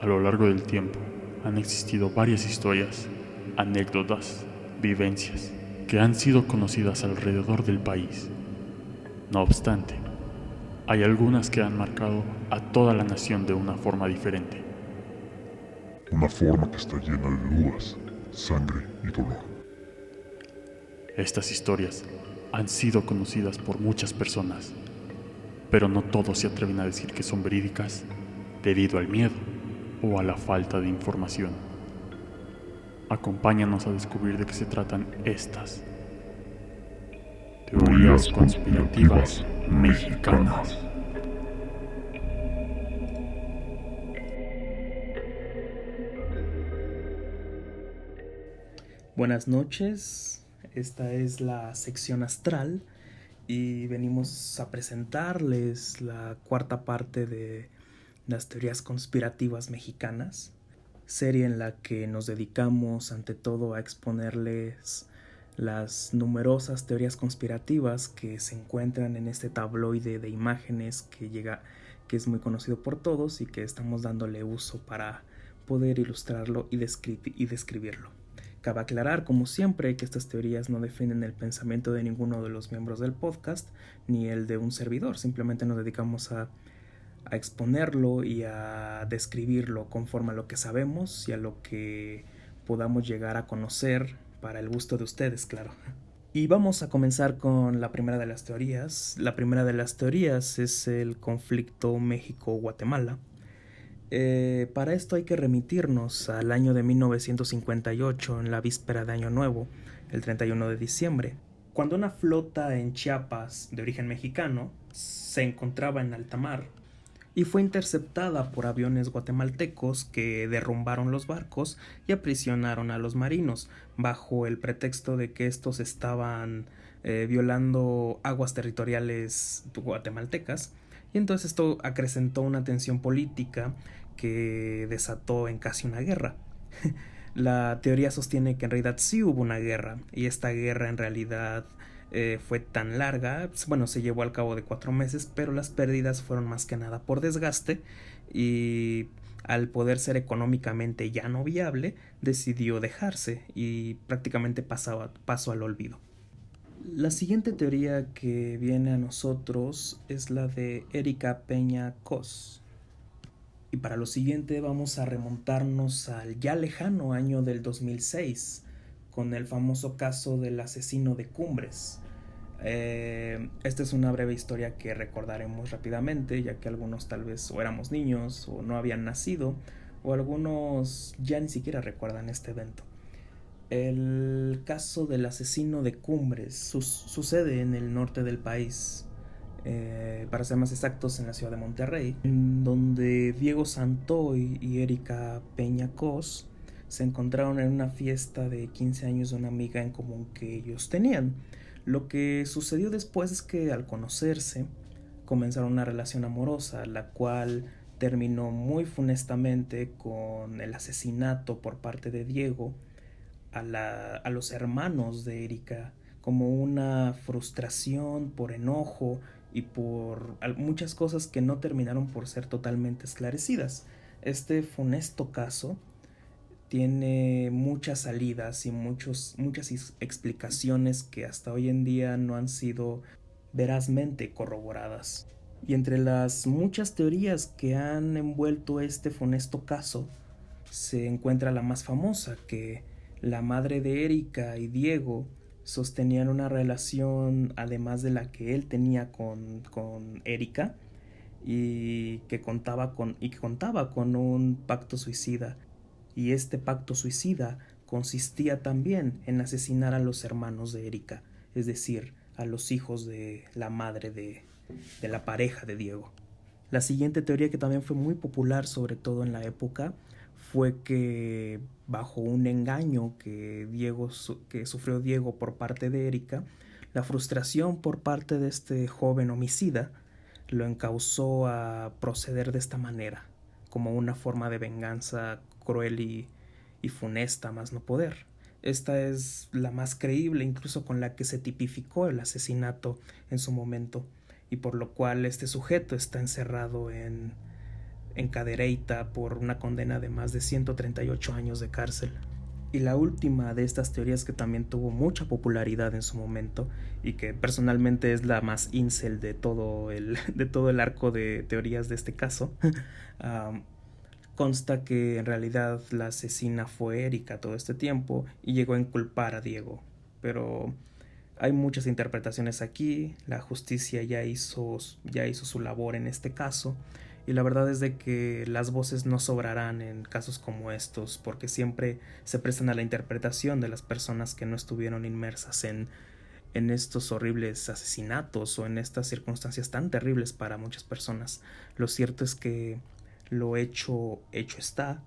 A lo largo del tiempo han existido varias historias, anécdotas, vivencias que han sido conocidas alrededor del país. No obstante, hay algunas que han marcado a toda la nación de una forma diferente. Una forma que está llena de dudas, sangre y dolor. Estas historias han sido conocidas por muchas personas, pero no todos se atreven a decir que son verídicas debido al miedo o a la falta de información. Acompáñanos a descubrir de qué se tratan estas teorías conspirativas mexicanas. Buenas noches, esta es la sección astral y venimos a presentarles la cuarta parte de las teorías conspirativas mexicanas, serie en la que nos dedicamos ante todo a exponerles las numerosas teorías conspirativas que se encuentran en este tabloide de imágenes que es muy conocido por todos y que estamos dándole uso para poder ilustrarlo y describirlo. Cabe aclarar, como siempre, que estas teorías no definen el pensamiento de ninguno de los miembros del podcast, ni el de un servidor. Simplemente nos dedicamos a exponerlo y a describirlo conforme a lo que sabemos y a lo que podamos llegar a conocer para el gusto de ustedes, claro. Y vamos a comenzar con la primera de las teorías. La primera de las teorías es el conflicto México-Guatemala. Para esto hay que remitirnos al año de 1958, en la víspera de Año Nuevo, el 31 de diciembre, cuando una flota en Chiapas de origen mexicano se encontraba en alta mar y fue interceptada por aviones guatemaltecos que derrumbaron los barcos y aprisionaron a los marinos bajo el pretexto de que estos estaban violando aguas territoriales guatemaltecas. Y entonces esto acrecentó una tensión política que desató en casi una guerra. La teoría sostiene que en realidad sí hubo una guerra, y esta guerra en realidad fue tan larga, bueno, se llevó al cabo de 4 meses, pero las pérdidas fueron más que nada por desgaste, y al poder ser económicamente ya no viable, decidió dejarse y prácticamente pasó al olvido. La siguiente teoría que viene a nosotros es la de Erika Peña Cos. Y para lo siguiente vamos a remontarnos al ya lejano año del 2006, con el famoso caso del asesino de Cumbres. Esta es una breve historia que recordaremos rápidamente, ya que algunos tal vez o éramos niños o no habían nacido, o algunos ya ni siquiera recuerdan este evento. El caso del asesino de Cumbres sucede en el norte del país, para ser más exactos en la ciudad de Monterrey, en donde Diego Santoy y Erika Peña Cos se encontraron en una fiesta de 15 años de una amiga en común que ellos tenían. Lo que sucedió después es que al conocerse comenzaron una relación amorosa, la cual terminó muy funestamente con el asesinato por parte de Diego a los hermanos de Erika, como una frustración por enojo y por muchas cosas que no terminaron por ser totalmente esclarecidas. Este funesto caso tiene muchas salidas y muchas explicaciones que hasta hoy en día no han sido verazmente corroboradas. Y entre las muchas teorías que han envuelto este funesto caso, se encuentra la más famosa, que la madre de Erika y Diego sostenían una relación además de la que él tenía con Erika, y que contaba con un pacto suicida, y este pacto suicida consistía también en asesinar a los hermanos de Erika, es decir, a los hijos de la madre de la pareja de Diego. La siguiente teoría, que también fue muy popular sobre todo en la época, fue que bajo un engaño que sufrió Diego por parte de Erika, la frustración por parte de este joven homicida lo encausó a proceder de esta manera, como una forma de venganza cruel y funesta más no poder. Esta es la más creíble, incluso con la que se tipificó el asesinato en su momento, y por lo cual este sujeto está encerrado en Cadereyta por una condena de más de 138 años de cárcel. Y la última de estas teorías, que también tuvo mucha popularidad en su momento y que personalmente es la más incel de todo el arco de teorías de este caso, consta que en realidad la asesina fue Erika todo este tiempo y llegó a inculpar a Diego. Pero hay muchas interpretaciones aquí, la justicia ya hizo su labor en este caso, y la verdad es de que las voces no sobrarán en casos como estos, porque siempre se prestan a la interpretación de las personas que no estuvieron inmersas en estos horribles asesinatos o en estas circunstancias tan terribles para muchas personas. Lo cierto es que lo hecho está,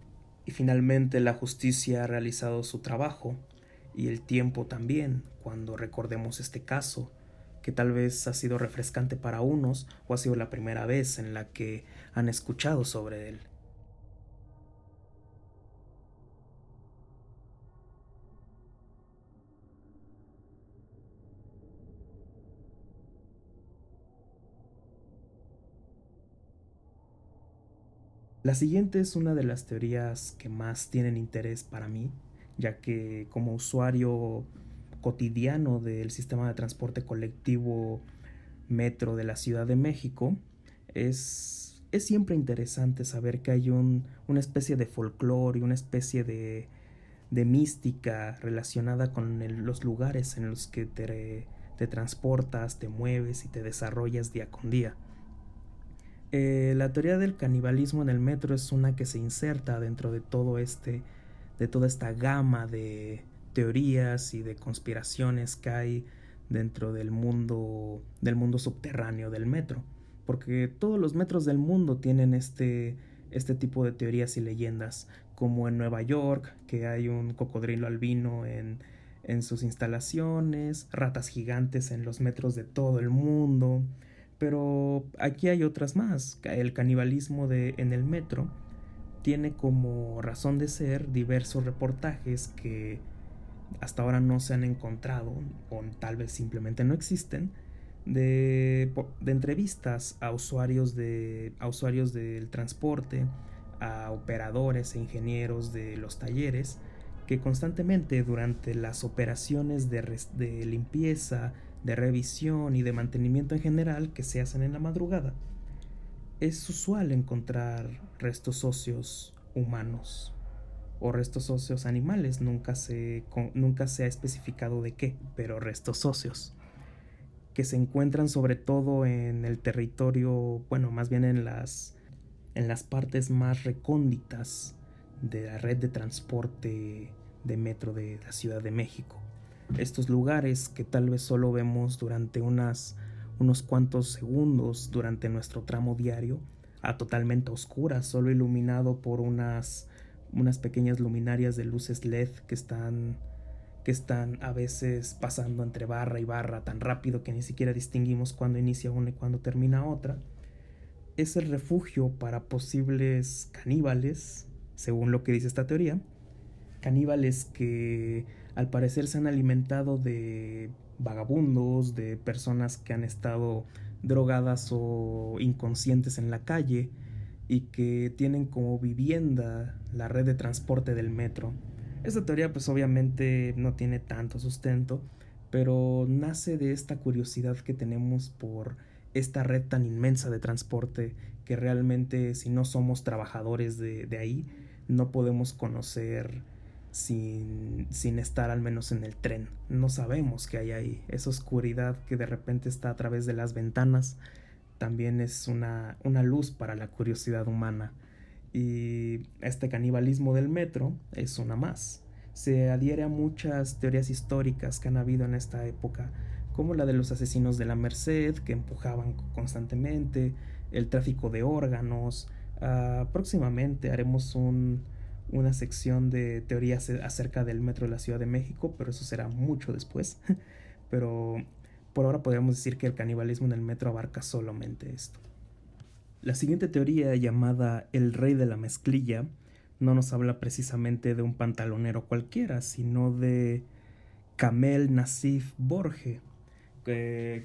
y finalmente la justicia ha realizado su trabajo, y el tiempo también, cuando recordemos este caso, que tal vez ha sido refrescante para unos o ha sido la primera vez en la que han escuchado sobre él. La siguiente es una de las teorías que más tienen interés para mí, ya que como usuario cotidiano del sistema de transporte colectivo metro de la Ciudad de México, es siempre interesante saber que hay una especie de folclore y una especie de mística relacionada con los lugares en los que te transportas, te mueves y te desarrollas día con día. La teoría del canibalismo en el metro es una que se inserta dentro de de toda esta gama de teorías y de conspiraciones que hay dentro del mundo subterráneo del metro, porque todos los metros del mundo tienen este tipo de teorías y leyendas, como en Nueva York, que hay un cocodrilo albino en sus instalaciones, ratas gigantes en los metros de todo el mundo. Pero aquí hay otras más. El canibalismo en el metro tiene como razón de ser diversos reportajes que hasta ahora no se han encontrado, o tal vez simplemente no existen, de entrevistas a usuarios del transporte, a operadores e ingenieros de los talleres, que constantemente durante las operaciones de limpieza, de revisión y de mantenimiento en general que se hacen en la madrugada, es usual encontrar restos óseos humanos o restos óseos animales. Nunca se ha especificado de qué, pero restos óseos que se encuentran sobre todo en el territorio, bueno, más bien en las partes más recónditas de la red de transporte de metro de la Ciudad de México. Estos lugares que tal vez solo vemos durante unos cuantos segundos durante nuestro tramo diario, a totalmente oscuras, solo iluminado por unas pequeñas luminarias de luces LED que están a veces pasando entre barra y barra tan rápido que ni siquiera distinguimos cuándo inicia una y cuándo termina otra. Es el refugio para posibles caníbales, según lo que dice esta teoría. Caníbales que al parecer se han alimentado de vagabundos, de personas que han estado drogadas o inconscientes en la calle y que tienen como vivienda la red de transporte del metro. Esta teoría pues obviamente no tiene tanto sustento, pero nace de esta curiosidad que tenemos por esta red tan inmensa de transporte, que realmente, si no somos trabajadores de ahí, no podemos conocer sin estar al menos en el tren. No sabemos qué hay ahí. Esa oscuridad que de repente está a través de las ventanas también es una luz para la curiosidad humana. Y este canibalismo del metro es una más. Se adhiere a muchas teorías históricas que han habido en esta época, como la de los asesinos de la Merced, que empujaban constantemente, el tráfico de órganos. Próximamente haremos una sección de teorías acerca del metro de la Ciudad de México, pero eso será mucho después. Pero por ahora podríamos decir que el canibalismo en el metro abarca solamente esto. La siguiente teoría, llamada el rey de la mezclilla, no nos habla precisamente de un pantalonero cualquiera, sino de Kamel Nassif Borge, que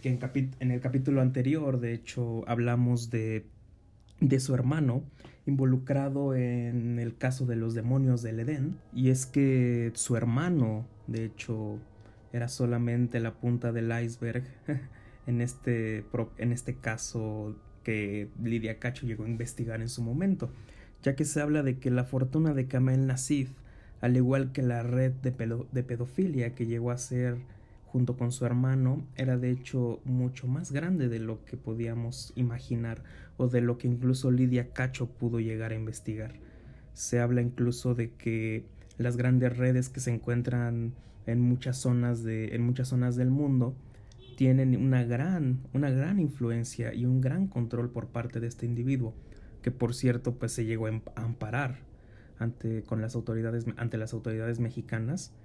en el capítulo anterior, de hecho, hablamos de de su hermano involucrado en el caso de los demonios del Edén. Y es que su hermano, de hecho, era solamente la punta del iceberg en este caso que Lidia Cacho llegó a investigar en su momento, ya que se habla de que la fortuna de Kamel Nassif, al igual que la red de pedofilia que llegó a ser junto con su hermano, era de hecho mucho más grande de lo que podíamos imaginar o de lo que incluso Lidia Cacho pudo llegar a investigar. Se habla incluso de que las grandes redes que se encuentran en muchas zonas del mundo tienen una gran influencia y un gran control por parte de este individuo, que por cierto pues se llegó a amparar ante las autoridades mexicanas,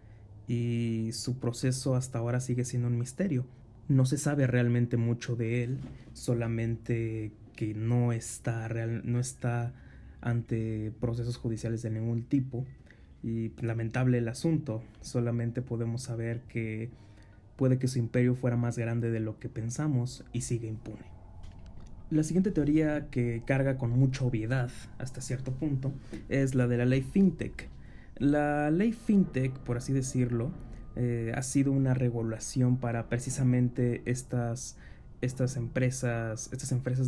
y su proceso hasta ahora sigue siendo un misterio. No se sabe realmente mucho de él, solamente que no está ante procesos judiciales de ningún tipo, y lamentable el asunto. Solamente podemos saber que puede que su imperio fuera más grande de lo que pensamos y sigue impune. La siguiente teoría, que carga con mucha obviedad hasta cierto punto, es la de la ley FinTech. La ley FinTech, por así decirlo, ha sido una regulación para precisamente estas empresas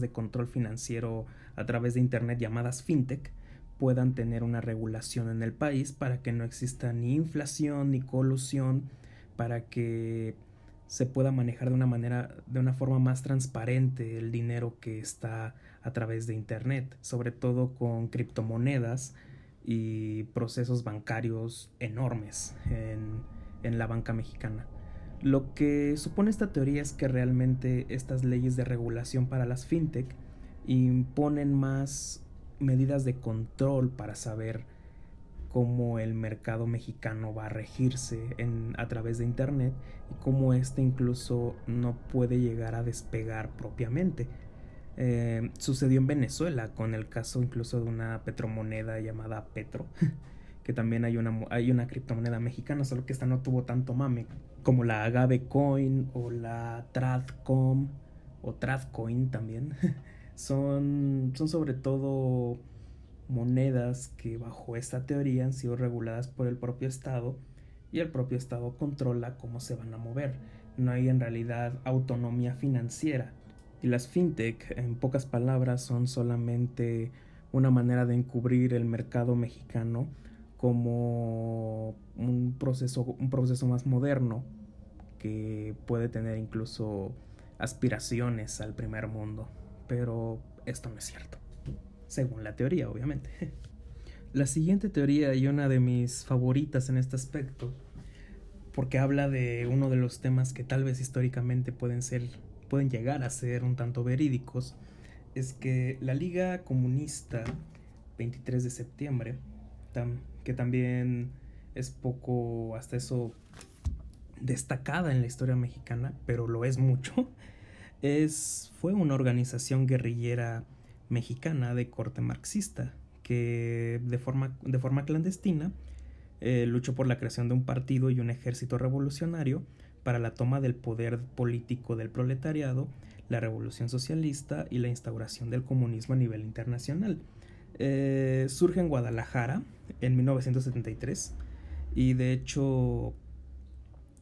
de control financiero a través de internet llamadas FinTech puedan tener una regulación en el país para que no exista ni inflación ni colusión, para que se pueda manejar de una forma más transparente el dinero que está a través de internet, sobre todo con criptomonedas y procesos bancarios enormes en la banca mexicana. Lo que supone esta teoría es que realmente estas leyes de regulación para las fintech imponen más medidas de control para saber cómo el mercado mexicano va a regirse a través de internet, y cómo este incluso no puede llegar a despegar propiamente. Sucedió en Venezuela con el caso incluso de una petromoneda llamada Petro, que también hay una criptomoneda mexicana, solo que esta no tuvo tanto mame como la Agave Coin o la Tradcom o Tradcoin también. Son sobre todo monedas que bajo esta teoría han sido reguladas por el propio Estado, y el propio Estado controla cómo se van a mover. No hay en realidad autonomía financiera, y las fintech, en pocas palabras, son solamente una manera de encubrir el mercado mexicano como un proceso más moderno que puede tener incluso aspiraciones al primer mundo. Pero esto no es cierto, según la teoría, obviamente. La siguiente teoría, y una de mis favoritas en este aspecto, porque habla de uno de los temas que tal vez históricamente pueden llegar a ser un tanto verídicos, es que la Liga Comunista 23 de septiembre, que también es poco, hasta eso, destacada en la historia mexicana, pero lo es mucho, fue una organización guerrillera mexicana de corte marxista que de forma clandestina luchó por la creación de un partido y un ejército revolucionario para la toma del poder político del proletariado, la revolución socialista y la instauración del comunismo a nivel internacional. Surge en Guadalajara en 1973, y de hecho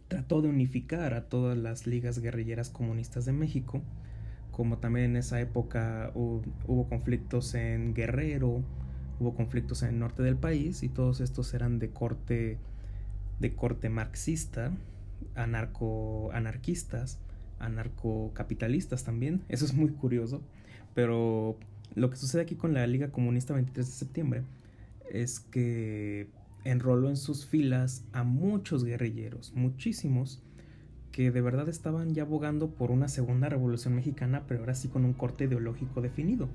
trató de unificar a todas las ligas guerrilleras comunistas de México. Como también en esa época hubo conflictos en Guerrero, hubo conflictos en el norte del país, y todos estos eran de corte marxista, anarquistas, anarcocapitalistas también. Eso es muy curioso. Pero lo que sucede aquí con la Liga Comunista 23 de septiembre es que enroló en sus filas a muchos guerrilleros, muchísimos, que de verdad estaban ya abogando por una segunda revolución mexicana, pero ahora sí con un corte ideológico definido.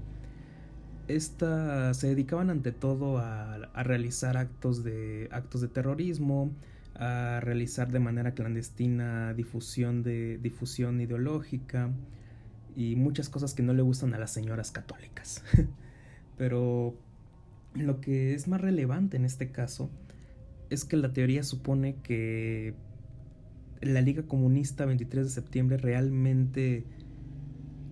Se dedicaban ante todo a realizar actos de terrorismo, a realizar de manera clandestina difusión ideológica y muchas cosas que no le gustan a las señoras católicas. Pero lo que es más relevante en este caso es que la teoría supone que la Liga Comunista 23 de septiembre realmente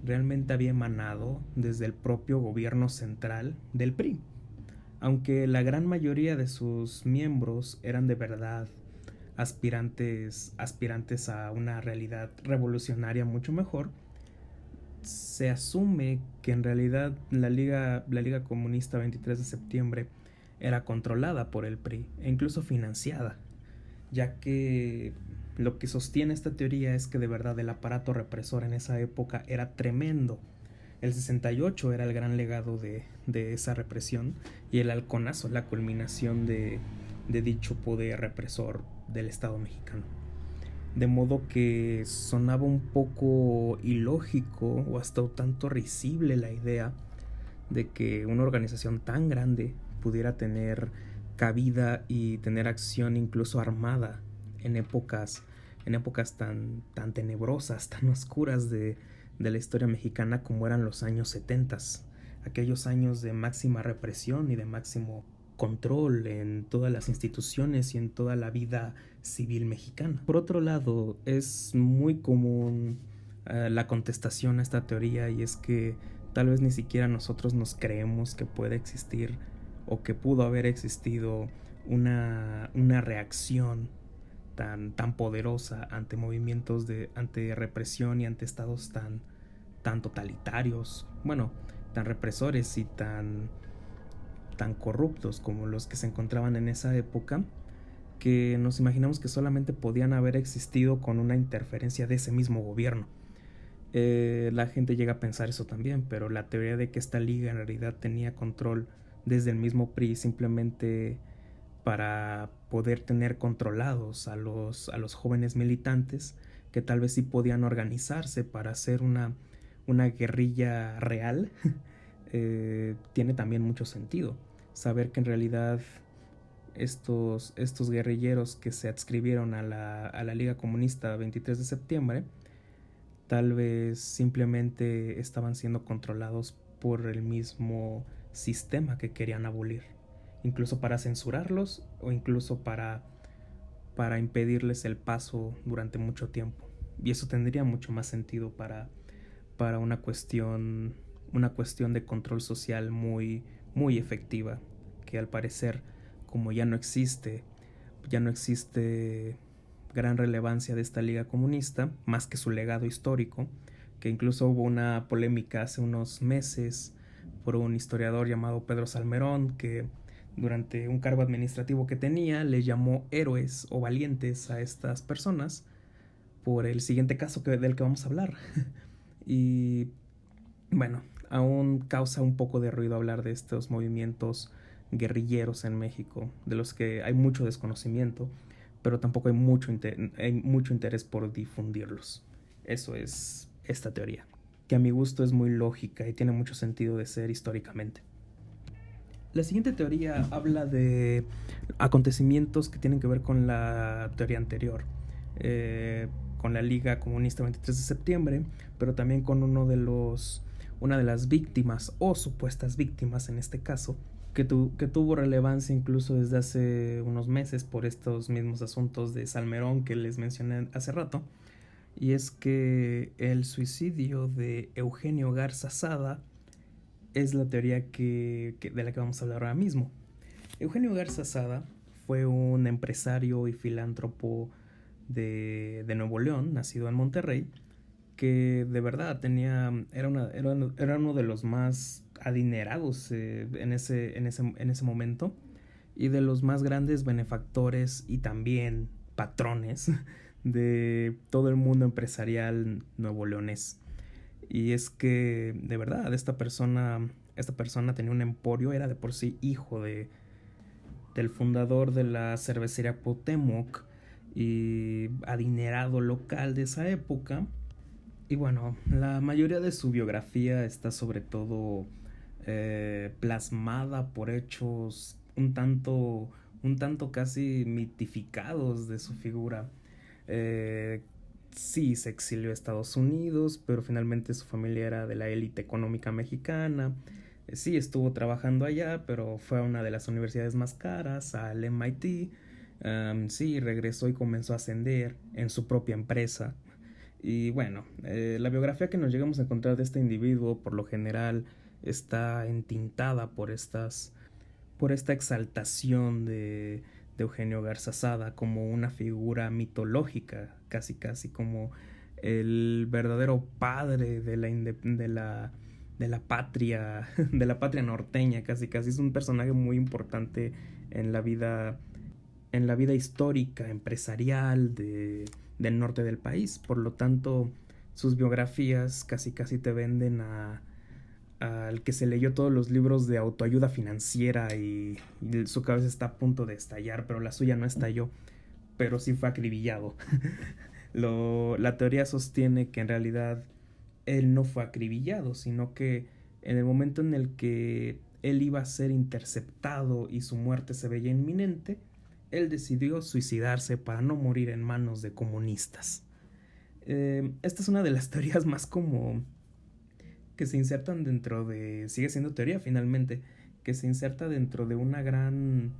realmente había emanado desde el propio gobierno central del PRI, aunque la gran mayoría de sus miembros eran de verdad aspirantes a una realidad revolucionaria mucho mejor. Se asume que en realidad la Liga Comunista 23 de septiembre era controlada por el PRI e incluso financiada, ya que lo que sostiene esta teoría es que de verdad el aparato represor en esa época era tremendo. El 68 era el gran legado de esa represión, y el halconazo, la culminación de dicho poder represor del Estado mexicano. De modo que sonaba un poco ilógico o hasta un tanto risible la idea de que una organización tan grande pudiera tener cabida y tener acción incluso armada en épocas tan tenebrosas, tan oscuras de la historia mexicana como eran los años 70, aquellos años de máxima represión y de máximo control en todas las instituciones y en toda la vida civil mexicana. Por otro lado, es muy común la contestación a esta teoría, y es que tal vez ni siquiera nosotros nos creemos que puede existir o que pudo haber existido una reacción tan poderosa ante movimientos ante represión y ante estados tan totalitarios, bueno, tan represores y tan corruptos como los que se encontraban en esa época, que nos imaginamos que solamente podían haber existido con una interferencia de ese mismo gobierno. La gente llega a pensar eso también, pero la teoría de que esta liga en realidad tenía control desde el mismo PRI simplemente para poder tener controlados a los jóvenes militantes, que tal vez sí podían organizarse para hacer una guerrilla real, tiene también mucho sentido. Saber que en realidad estos guerrilleros que se adscribieron a la Liga Comunista 23 de septiembre tal vez simplemente estaban siendo controlados por el mismo sistema que querían abolir, incluso para censurarlos o incluso para impedirles el paso durante mucho tiempo. Y eso tendría mucho más sentido para una cuestión de control social muy efectiva, que al parecer, como ya no existe gran relevancia de esta liga comunista, más que su legado histórico, que incluso hubo una polémica hace unos meses por un historiador llamado Pedro Salmerón, que durante un cargo administrativo que tenía le llamó héroes o valientes a estas personas por el siguiente caso del que vamos a hablar. Y bueno, aún causa un poco de ruido hablar de estos movimientos guerrilleros en México, de los que hay mucho desconocimiento, pero tampoco hay mucho interés por difundirlos. Eso es esta teoría, que a mi gusto es muy lógica y tiene mucho sentido de ser históricamente. La siguiente teoría habla de acontecimientos que tienen que ver con la teoría anterior, con la Liga Comunista 23 de septiembre, pero también con una de las víctimas o supuestas víctimas en este caso, que tuvo relevancia incluso desde hace unos meses por estos mismos asuntos de Salmerón que les mencioné hace rato, y es que el suicidio de Eugenio Garza Sada es la teoría de la que vamos a hablar ahora mismo. Eugenio Garza Sada fue un empresario y filántropo de Nuevo León, nacido en Monterrey, que de verdad era uno de los más adinerados en ese momento, y de los más grandes benefactores y también patrones de todo el mundo empresarial nuevoleonés. Y es que de verdad esta persona tenía un emporio, era de por sí hijo del fundador de la cervecería Cuauhtémoc y adinerado local de esa época. Y bueno, la mayoría de su biografía está sobre todo plasmada por hechos un tanto casi mitificados de su figura. Sí, se exilió a Estados Unidos, pero finalmente su familia era de la élite económica mexicana. Sí, estuvo trabajando allá, pero fue a una de las universidades más caras, al MIT. Sí, regresó y comenzó a ascender en su propia empresa. Y bueno, la biografía que nos llegamos a encontrar de este individuo por lo general está entintada por esta exaltación de Eugenio Garzazada como una figura mitológica, casi casi como el verdadero padre de la patria, de la patria norteña, casi casi. Es un personaje muy importante en en la vida histórica, empresarial del norte del país. Por lo tanto, sus biografías casi casi te venden al que se leyó todos los libros de autoayuda financiera y su cabeza está a punto de estallar, pero la suya no estalló, pero sí fue acribillado. La teoría sostiene que en realidad él no fue acribillado, sino que en el momento en el que él iba a ser interceptado y su muerte se veía inminente, él decidió suicidarse para no morir en manos de comunistas. Esta es una de las teorías más como que se insertan dentro de, sigue siendo teoría finalmente, que se inserta dentro de una gran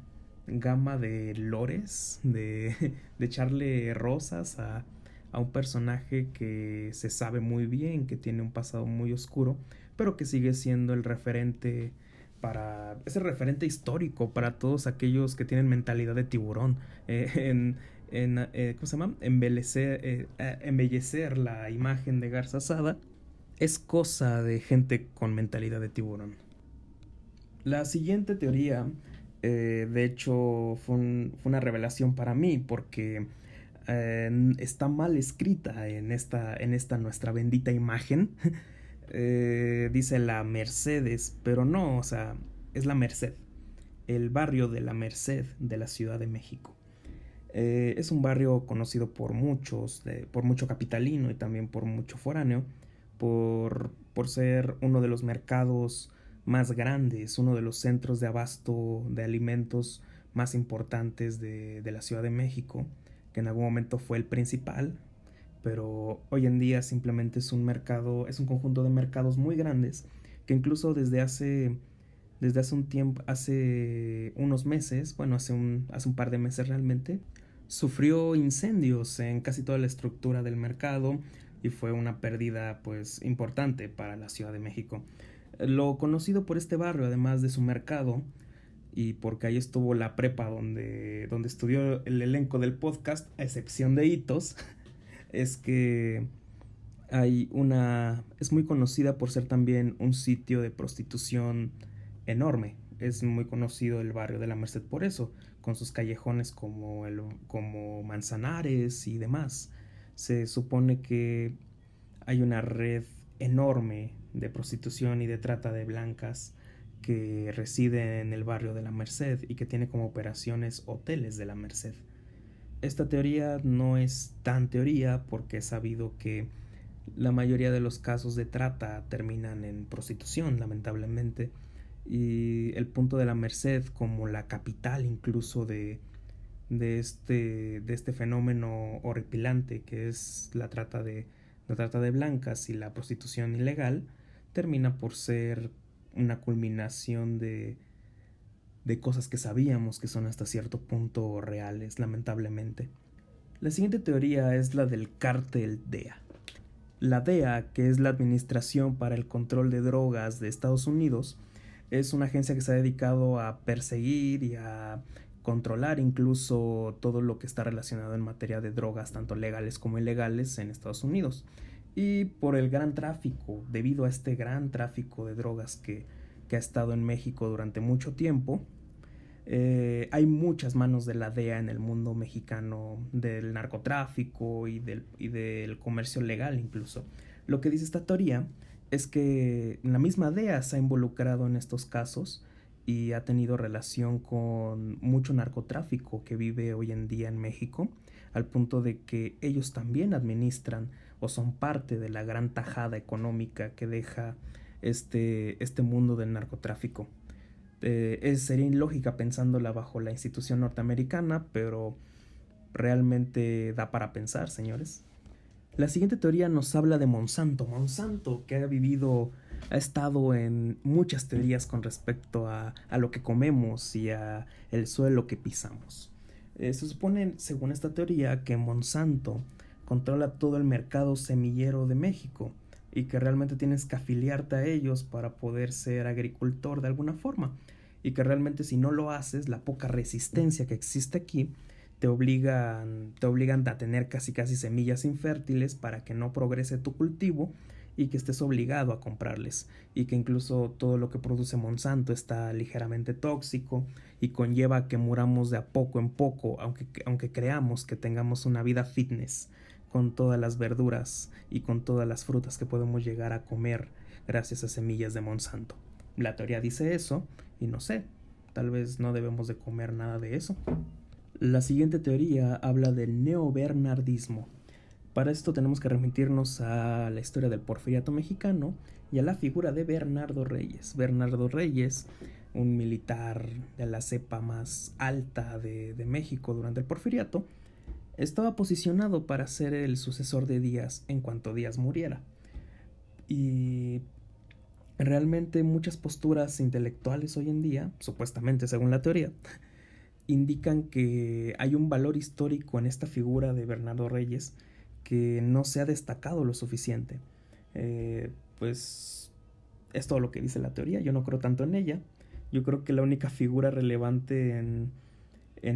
gama de lores, de echarle rosas a un personaje que se sabe muy bien, que tiene un pasado muy oscuro, pero que sigue siendo el referente es el referente histórico para todos aquellos que tienen mentalidad de tiburón, ¿cómo se llama? Embellecer la imagen de Garzazada es cosa de gente con mentalidad de tiburón. La siguiente teoría, de hecho, fue una revelación para mí porque está mal escrita en esta nuestra bendita imagen. Dice la Mercedes, pero no, o sea, es la Merced, el barrio de la Merced de la Ciudad de México. Es un barrio conocido por muchos, por mucho capitalino y también por mucho foráneo, por ser uno de los mercados más grandes, uno de los centros de abasto de alimentos más importantes de la Ciudad de México, que en algún momento fue el principal, pero hoy en día simplemente es un mercado, es un conjunto de mercados muy grandes que incluso desde hace un tiempo, hace unos meses, bueno, hace un par de meses realmente, sufrió incendios en casi toda la estructura del mercado y fue una pérdida pues importante para la Ciudad de México. Lo conocido por este barrio, además de su mercado, y porque ahí estuvo la prepa donde estudió el elenco del podcast, a excepción de Hitos, es que es muy conocida por ser también un sitio de prostitución enorme. Es muy conocido el barrio de la Merced por eso, con sus callejones como Manzanares y demás. Se supone que hay una red enorme de prostitución y de trata de blancas que reside en el barrio de la Merced y que tiene como operaciones hoteles de la Merced. Esta teoría no es tan teoría porque es sabido que la mayoría de los casos de trata terminan en prostitución, lamentablemente, y el punto de la Merced como la capital incluso de este fenómeno horripilante que es la trata de blancas y la prostitución ilegal termina por ser una culminación de cosas que sabíamos que son hasta cierto punto reales, lamentablemente. La siguiente teoría es la del cártel DEA. La DEA, que es la Administración para el Control de Drogas de Estados Unidos, es una agencia que se ha dedicado a perseguir y a controlar incluso todo lo que está relacionado en materia de drogas, tanto legales como ilegales, en Estados Unidos. Y por el gran tráfico, debido a este gran tráfico de drogas que ha estado en México durante mucho tiempo, hay muchas manos de la DEA en el mundo mexicano del narcotráfico y del comercio legal incluso. Lo que dice esta teoría es que la misma DEA se ha involucrado en estos casos y ha tenido relación con mucho narcotráfico que vive hoy en día en México, al punto de que ellos también administran o son parte de la gran tajada económica que deja este mundo del narcotráfico. Sería ilógica pensándola bajo la institución norteamericana, pero realmente da para pensar, señores. La siguiente teoría nos habla de Monsanto. Monsanto, que ha estado en muchas teorías con respecto a lo que comemos y a el suelo que pisamos. Se supone, según esta teoría, que Monsanto controla todo el mercado semillero de México y que realmente tienes que afiliarte a ellos para poder ser agricultor de alguna forma, y que realmente si no lo haces, la poca resistencia que existe aquí te obligan a tener casi semillas infértiles para que no progrese tu cultivo y que estés obligado a comprarles, y que incluso todo lo que produce Monsanto está ligeramente tóxico y conlleva a que muramos de a poco en poco, aunque creamos que tengamos una vida fitness con todas las verduras y con todas las frutas que podemos llegar a comer gracias a semillas de Monsanto. La teoría dice eso y no sé, tal vez no debemos de comer nada de eso. La siguiente teoría habla del neobernardismo. Para esto tenemos que remitirnos a la historia del Porfiriato mexicano y a la figura de Bernardo Reyes. Bernardo Reyes, un militar de la cepa más alta de México durante el Porfiriato, estaba posicionado para ser el sucesor de Díaz en cuanto Díaz muriera. Y realmente muchas posturas intelectuales hoy en día, supuestamente según la teoría, indican que hay un valor histórico en esta figura de Bernardo Reyes que no se ha destacado lo suficiente. Pues es todo lo que dice la teoría. Yo no creo tanto en ella. Yo creo que la única figura relevante en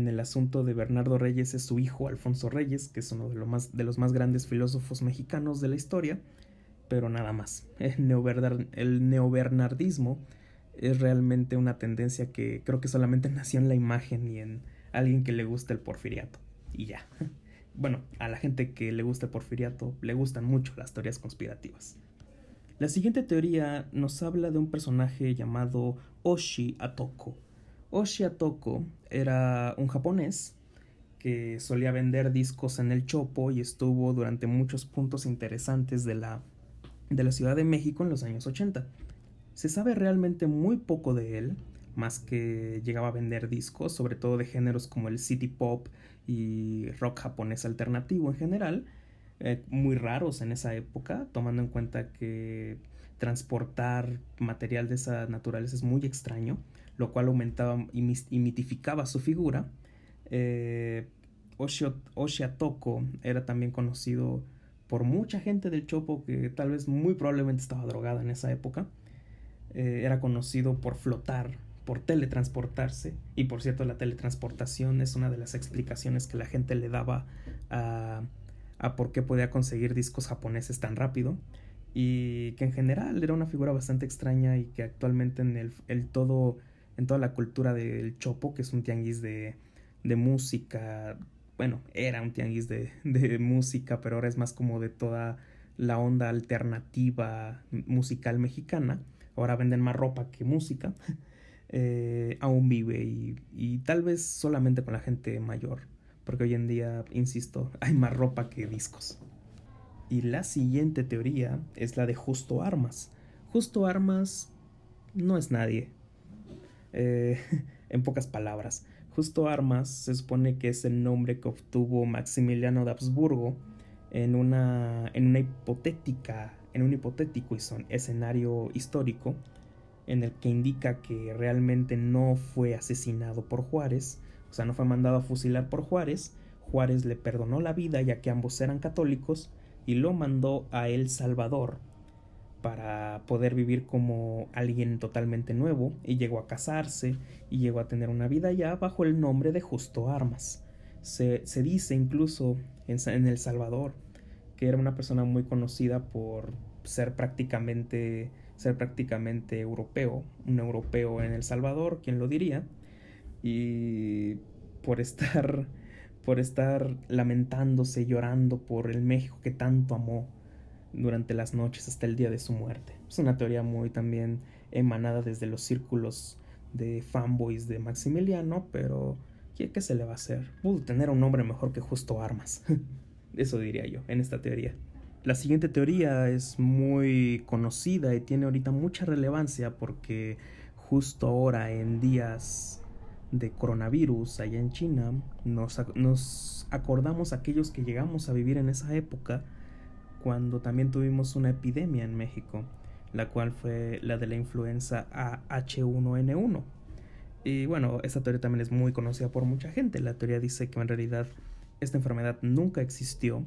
el asunto de Bernardo Reyes es su hijo Alfonso Reyes, que es uno de los más grandes filósofos mexicanos de la historia, pero nada más. El neobernardismo es realmente una tendencia que creo que solamente nació en la imagen y en alguien que le gusta el porfiriato, y ya. Bueno, a la gente que le gusta el porfiriato le gustan mucho las teorías conspirativas. La siguiente teoría nos habla de un personaje llamado Oshi Atoko. Oshi Atoko era un japonés que solía vender discos en el Chopo y estuvo durante muchos puntos interesantes de la Ciudad de México en los años 80. Se sabe realmente muy poco de él, más que llegaba a vender discos, sobre todo de géneros como el city pop y rock japonés alternativo en general, muy raros en esa época, tomando en cuenta que transportar material de esa naturaleza es muy extraño, lo cual aumentaba y mitificaba su figura. Oshi Atoko era también conocido por mucha gente del Chopo que tal vez muy probablemente estaba drogada en esa época. Era conocido por flotar, por teletransportarse, y por cierto, la teletransportación es una de las explicaciones que la gente le daba a por qué podía conseguir discos japoneses tan rápido, y que en general era una figura bastante extraña, y que actualmente en toda la cultura del Chopo, que es un tianguis de música, bueno, era un tianguis de música, pero ahora es más como de toda la onda alternativa musical mexicana. Ahora venden más ropa que música. Aún vive y tal vez solamente con la gente mayor, porque hoy en día, insisto, hay más ropa que discos. Y la siguiente teoría es la de Justo Armas. Justo Armas no es nadie. En pocas palabras, Justo Armas se supone que es el nombre que obtuvo Maximiliano de Habsburgo en un hipotético escenario histórico en el que indica que realmente no fue asesinado por Juárez, o sea, no fue mandado a fusilar por Juárez. Juárez le perdonó la vida ya que ambos eran católicos y lo mandó a El Salvador para poder vivir como alguien totalmente nuevo, y llegó a casarse y llegó a tener una vida ya bajo el nombre de Justo Armas. Se dice incluso en El Salvador que era una persona muy conocida por ser prácticamente europeo, un europeo en El Salvador, ¿quién lo diría? Y por estar lamentándose, llorando por el México que tanto amó durante las noches hasta el día de su muerte. Es una teoría muy también emanada desde los círculos de fanboys de Maximiliano, pero ¿qué se le va a hacer? Pudo tener un nombre mejor que Justo Armas. Eso diría yo en esta teoría. La siguiente teoría es muy conocida y tiene ahorita mucha relevancia porque justo ahora, en días de coronavirus allá en China, nos acordamos aquellos que llegamos a vivir en esa época, cuando también tuvimos una epidemia en México, la cual fue la de la influenza H1N1. Y bueno, esta teoría también es muy conocida por mucha gente. La teoría dice que en realidad esta enfermedad nunca existió,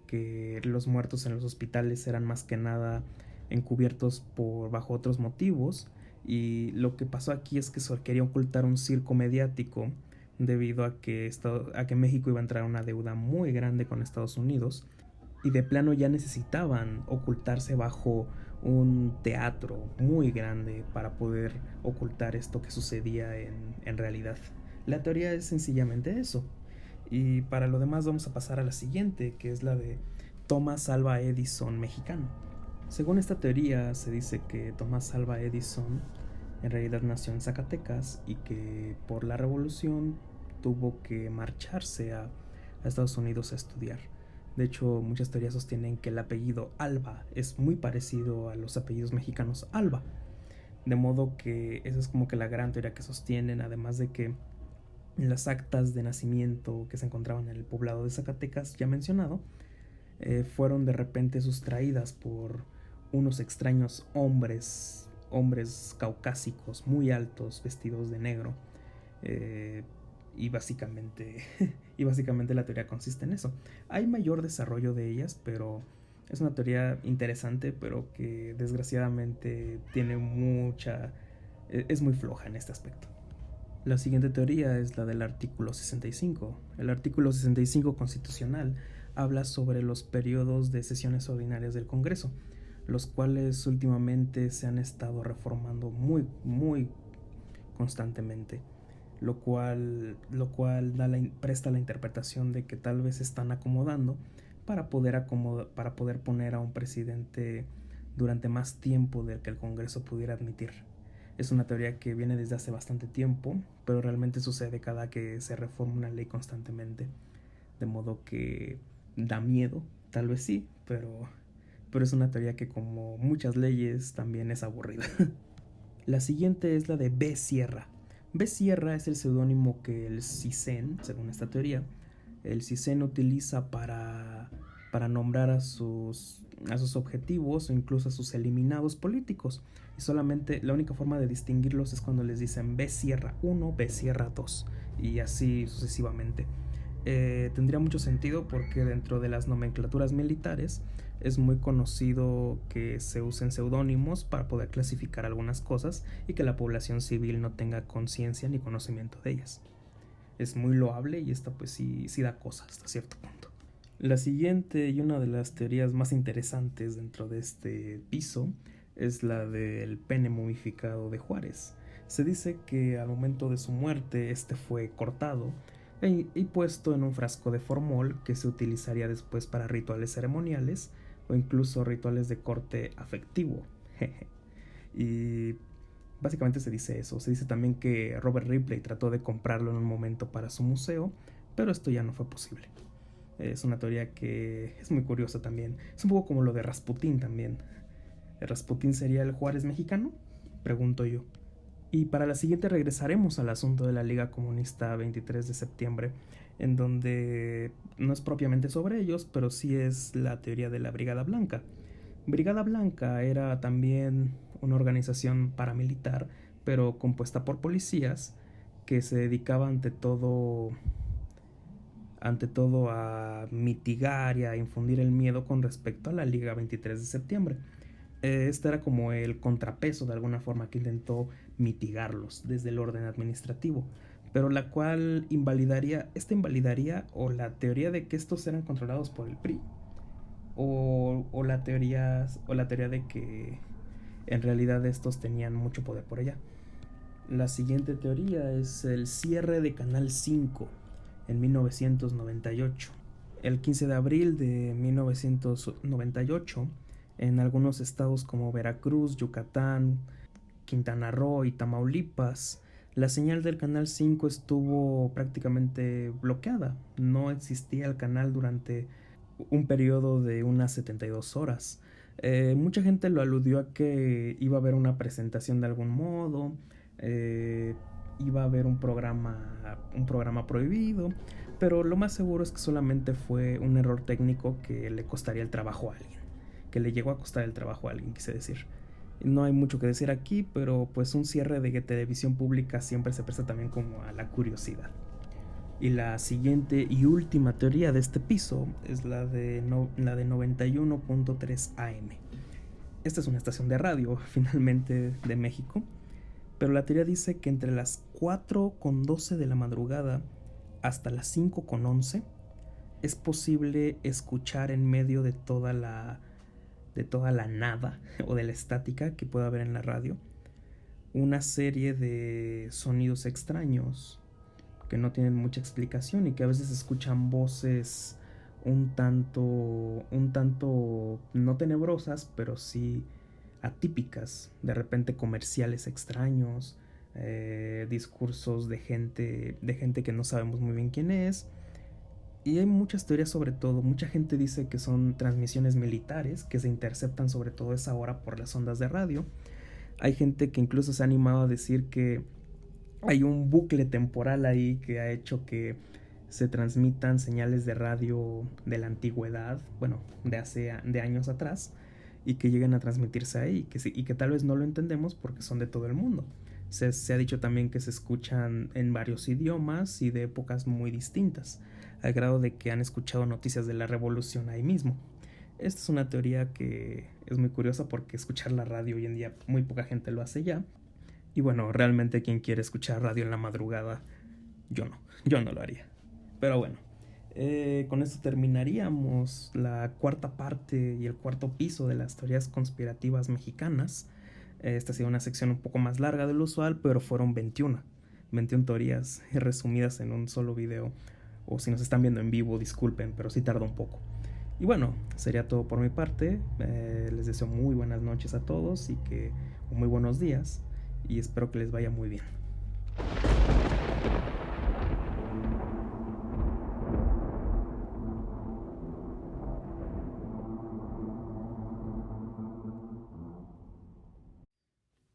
que los muertos en los hospitales eran más que nada encubiertos bajo otros motivos, y lo que pasó aquí es que se quería ocultar un circo mediático debido a que México iba a entrar a una deuda muy grande con Estados Unidos, y de plano ya necesitaban ocultarse bajo un teatro muy grande para poder ocultar esto que sucedía en realidad. La teoría es sencillamente eso. Y para lo demás vamos a pasar a la siguiente, que es la de Thomas Alva Edison mexicano. Según esta teoría se dice que Thomas Alva Edison en realidad nació en Zacatecas y que por la revolución tuvo que marcharse a Estados Unidos a estudiar. De hecho, muchas teorías sostienen que el apellido Alva es muy parecido a los apellidos mexicanos Alba. De modo que esa es como que la gran teoría que sostienen, además de que las actas de nacimiento que se encontraban en el poblado de Zacatecas, ya mencionado, fueron de repente sustraídas por unos extraños hombres caucásicos muy altos vestidos de negro, y básicamente la teoría consiste en eso. Hay mayor desarrollo de ellas, pero es una teoría interesante, pero que desgraciadamente es muy floja en este aspecto. La siguiente teoría es la del artículo 65. El artículo 65 constitucional habla sobre los periodos de sesiones ordinarias del Congreso, los cuales últimamente se han estado reformando muy constantemente, lo cual presta la interpretación de que tal vez se están acomodando para poder poner a un presidente durante más tiempo del que el Congreso pudiera admitir. Es una teoría que viene desde hace bastante tiempo, pero realmente sucede cada que se reforma una ley constantemente, de modo que da miedo, tal vez sí, pero es una teoría que, como muchas leyes, también es aburrida. La siguiente es la de B. Sierra. B. Sierra es el seudónimo que el CISEN, según esta teoría, el CISEN utiliza para nombrar a sus objetivos o incluso a sus eliminados políticos. Y solamente la única forma de distinguirlos es cuando les dicen B. Sierra 1, B. Sierra 2 y así sucesivamente. Tendría mucho sentido porque dentro de las nomenclaturas militares es muy conocido que se usen seudónimos para poder clasificar algunas cosas y que la población civil no tenga conciencia ni conocimiento de ellas. Es muy loable y esta pues sí da cosas hasta cierto punto. La siguiente y una de las teorías más interesantes dentro de este piso es la del pene momificado de Juárez. Se dice que al momento de su muerte este fue cortado y puesto en un frasco de formol que se utilizaría después para rituales ceremoniales o incluso rituales de corte afectivo. Y básicamente se dice eso. Se dice también que Robert Ripley trató de comprarlo en un momento para su museo, pero esto ya no fue posible. Es una teoría que es muy curiosa también. Es un poco como lo de Rasputín también. ¿El Rasputín sería el Juárez mexicano? Pregunto yo. Y para la siguiente regresaremos al asunto de la Liga Comunista 23 de septiembre, en donde no es propiamente sobre ellos, pero sí es la teoría de la Brigada Blanca. Brigada Blanca era también una organización paramilitar, pero compuesta por policías que se dedicaba ante todo a mitigar y a infundir el miedo con respecto a la Liga 23 de septiembre. Este era como el contrapeso de alguna forma que intentó mitigarlos desde el orden administrativo, pero la cual invalidaría o la teoría de que estos eran controlados por el PRI o la teoría de que en realidad estos tenían mucho poder por allá. La siguiente teoría es el cierre de Canal 5 en 1998. El 15 de abril de 1998, en algunos estados como Veracruz, Yucatán, Quintana Roo y Tamaulipas, la señal del Canal 5 estuvo prácticamente bloqueada. No existía el canal durante un periodo de unas 72 horas. Mucha gente lo aludió a que iba a haber una presentación de algún modo, iba a haber un programa prohibido, pero lo más seguro es que solamente fue un error técnico que le costaría el trabajo a alguien, que le llegó a costar el trabajo a alguien, quise decir. No hay mucho que decir aquí, pero pues un cierre de televisión pública siempre se presta también como a la curiosidad. Y la siguiente y última teoría de este piso es la de 91.3 AM. Esta es una estación de radio, finalmente, de México, pero la teoría dice que entre las 4:12 de la madrugada hasta las 5:11 es posible escuchar en medio de toda la nada o de la estática que pueda haber en la radio una serie de sonidos extraños que no tienen mucha explicación y que a veces escuchan voces un tanto no tenebrosas, pero sí atípicas, de repente comerciales extraños, discursos de gente que no sabemos muy bien quién es. Y hay muchas teorías sobre todo, mucha gente dice que son transmisiones militares que se interceptan sobre todo a esa hora por las ondas de radio. Hay gente que incluso se ha animado a decir que hay un bucle temporal ahí que ha hecho que se transmitan señales de radio de la antigüedad, bueno, de años atrás, y que lleguen a transmitirse ahí, y que tal vez no lo entendemos porque son de todo el mundo. Se ha dicho también que se escuchan en varios idiomas y de épocas muy distintas, al grado de que han escuchado noticias de la revolución ahí mismo. Esta es una teoría que es muy curiosa porque escuchar la radio hoy en día muy poca gente lo hace ya. Y bueno, realmente quien quiere escuchar radio en la madrugada, yo no lo haría. Pero bueno, con esto terminaríamos la cuarta parte y el cuarto piso de las teorías conspirativas mexicanas. Esta ha sido una sección un poco más larga de lo usual, pero fueron 21 teorías resumidas en un solo video. O si nos están viendo en vivo, disculpen, pero sí tarda un poco. Y bueno, sería todo por mi parte. Les deseo muy buenas noches a todos o muy buenos días. Y espero que les vaya muy bien.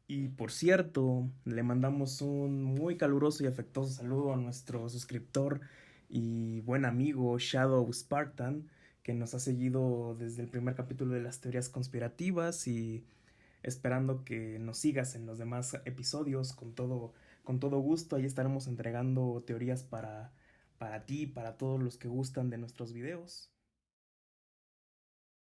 Y por cierto, le mandamos un muy caluroso y afectuoso saludo a nuestro suscriptor y buen amigo Shadow Spartan, que nos ha seguido desde el primer capítulo de las teorías conspirativas y esperando que nos sigas en los demás episodios con todo gusto. Ahí estaremos entregando teorías para ti, para todos los que gustan de nuestros videos.